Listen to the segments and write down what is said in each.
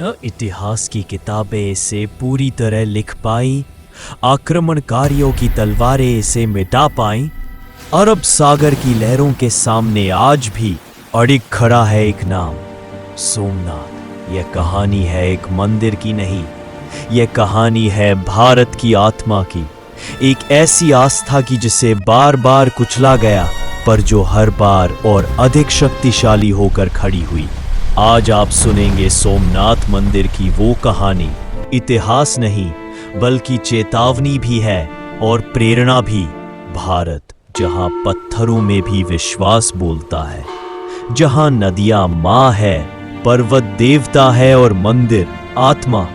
न इतिहास की किताबें इसे पूरी तरह लिख पाई, आक्रमणकारियों की तलवारें इसे मिटा पाई। अरब सागर की लहरों के सामने आज भी अड़िग खड़ा है एक नाम, सोमनाथ। यह कहानी है एक मंदिर की नहीं, यह कहानी है भारत की आत्मा की, एक ऐसी आस्था की जिसे बार बार कुचला गया पर जो हर बार और अधिक शक्तिशाली होकर खड़ी हुई। आज आप सुनेंगे सोमनाथ मंदिर की वो कहानी, इतिहास नहीं बल्कि चेतावनी भी है और प्रेरणा भी। भारत जहां पत्थरों में भी विश्वास बोलता है, जहां नदियां मां है, पर्वत देवता है और मंदिर आत्मा।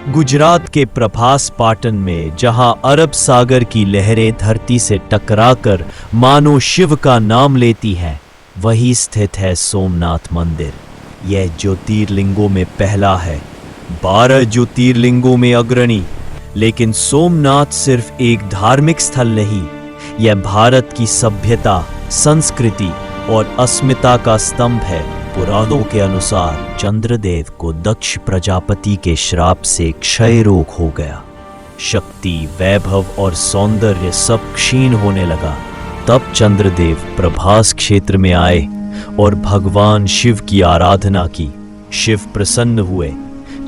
गुजरात के प्रभास पाटन में जहां अरब सागर की लहरें धरती से टकराकर मानो शिव का नाम लेती हैं, वही स्थित है सोमनाथ मंदिर। यह ज्योतिर्लिंगों में पहला है, 12 ज्योतिर्लिंगों में अग्रणी। लेकिन सोमनाथ सिर्फ एक धार्मिक स्थल नहीं, यह भारत की सभ्यता, संस्कृति और अस्मिता का स्तंभ है। पुराणों के अनुसार चंद्रदेव को दक्ष प्रजापति के श्राप से क्षय रोग हो गया। शक्ति, वैभव और सौंदर्य सब क्षीण होने लगा। तब चंद्रदेव प्रभास क्षेत्र में आए और भगवान शिव की आराधना की। शिव प्रसन्न हुए,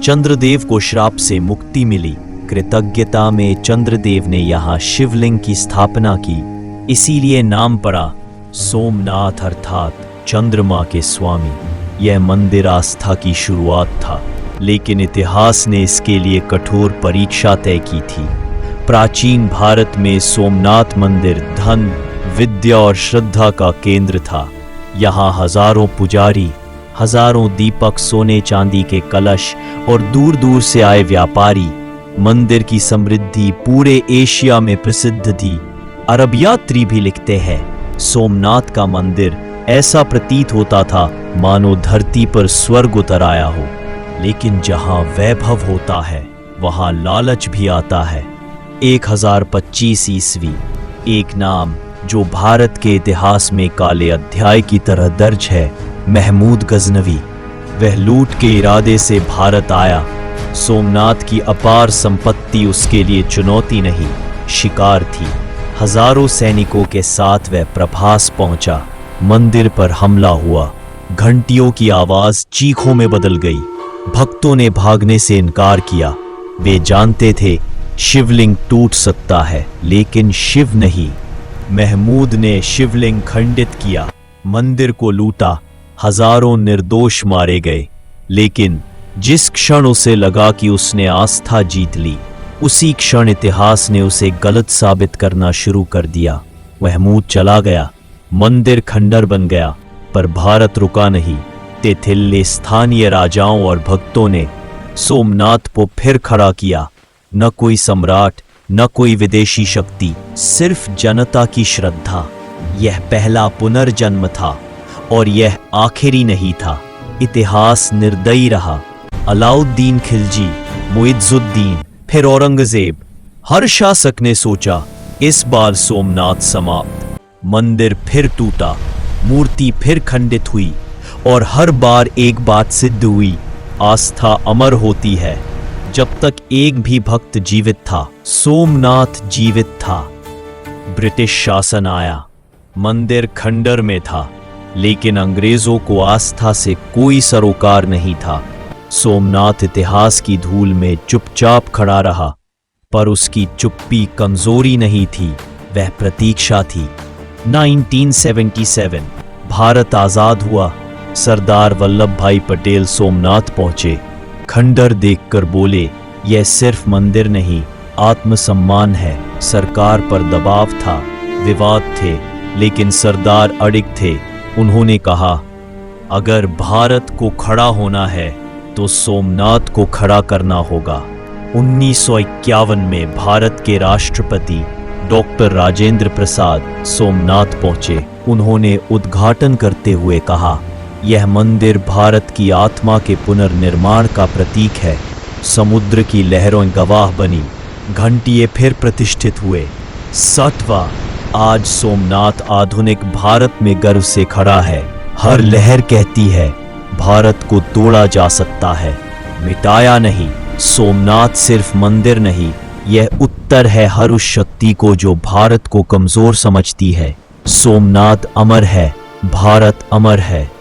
चंद्रदेव को श्राप से मुक्ति मिली। कृतज्ञता में चंद्रदेव ने यहाँ शिवलिंग की स्थापना की, इसीलिए नाम पड़ा सोमनाथ अर्थात चंद्रमा के स्वामी। यह मंदिर आस्था की शुरुआत था, लेकिन इतिहास ने इसके लिए कठोर परीक्षा तय की थी। प्राचीन भारत में सोमनाथ मंदिर धन, विद्या और श्रद्धा का केंद्र था। यहाँ हजारों पुजारी, हजारों दीपक, सोने चांदी के कलश और दूर दूर से आए व्यापारी। मंदिर की समृद्धि पूरे एशिया में प्रसिद्ध थी। अरब यात्री भी लिखते हैं, सोमनाथ का मंदिर ऐसा प्रतीत होता था मानो धरती पर स्वर्ग उतर आया हो। लेकिन जहां वैभव होता है वहां लालच भी आता है। 1025 ईस्वी, एक नाम जो भारत के इतिहास में काले अध्याय की तरह दर्ज है, महमूद गजनवी। वह लूट के इरादे से भारत आया। सोमनाथ की अपार संपत्ति उसके लिए चुनौती नहीं, शिकार थी। हजारों सैनिकों के साथ वह प्रभास पहुंचा। मंदिर पर हमला हुआ, घंटियों की आवाज चीखों में बदल गई। भक्तों ने भागने से इनकार किया। वे जानते थे शिवलिंग टूट सकता है, लेकिन शिव नहीं। महमूद ने शिवलिंग खंडित किया, मंदिर को लूटा, हजारों निर्दोष मारे गए। लेकिन जिस क्षण उसे लगा कि उसने आस्था जीत ली, उसी क्षण इतिहास ने उसे गलत साबित करना शुरू कर दिया। महमूद चला गया, मंदिर खंडर बन गया, पर भारत रुका नहीं। तेथिल्ले स्थानीय राजाओं और भक्तों ने सोमनाथ को फिर खड़ा किया। न कोई सम्राट, न कोई विदेशी शक्ति, सिर्फ जनता की श्रद्धा। यह पहला पुनर्जन्म था और यह आखिरी नहीं था। इतिहास निर्दयी रहा। अलाउद्दीन खिलजी, मुइज़ुद्दीन, फिर औरंगजेब, हर शासक ने सोचा इस बार सोमनाथ समाप्त। मंदिर फिर टूटा, मूर्ति फिर खंडित हुई और हर बार एक बात सिद्ध हुई, आस्था अमर होती है जब तक एक भी भक्त जीवित था। सोमनाथ जीवित था। ब्रिटिश शासन आया, मंदिर खंडर में था, लेकिन अंग्रेजों को आस्था से कोई सरोकार नहीं था। सोमनाथ इतिहास की धूल में चुपचाप खड़ा रहा, पर उसकी चुप्पी कमजोरी नहीं थी, वह प्रतीक्षा थी। 1977 भारत आजाद हुआ। सरदार वल्लभ भाई पटेल सोमनाथ पहुंचे। खंडर देखकर बोले, यह सिर्फ मंदिर नहीं, आत्मसम्मान है। सरकार पर दबाव था, विवाद थे, लेकिन सरदार अडिग थे। उन्होंने कहा, अगर भारत को खड़ा होना है तो सोमनाथ को खड़ा करना होगा। 1951 में भारत के राष्ट्रपति डॉक्टर राजेंद्र प्रसाद सोमनाथ पहुंचे। उन्होंने उद्घाटन करते हुए कहा, यह मंदिर भारत की आत्मा के पुनर्निर्माण का प्रतीक है। समुद्र की लहरों गवाह बनी, घंटिये फिर प्रतिष्ठित हुए। 60वां, आज सोमनाथ आधुनिक भारत में गर्व से खड़ा है। हर लहर कहती है भारत को तोड़ा जा सकता है, मिटाया नहीं। सोमनाथ सिर्फ मंदिर नहीं, यह उत्तर है हर उस शक्ति को जो भारत को कमजोर समझती है। सोमनाथ अमर है, भारत अमर है।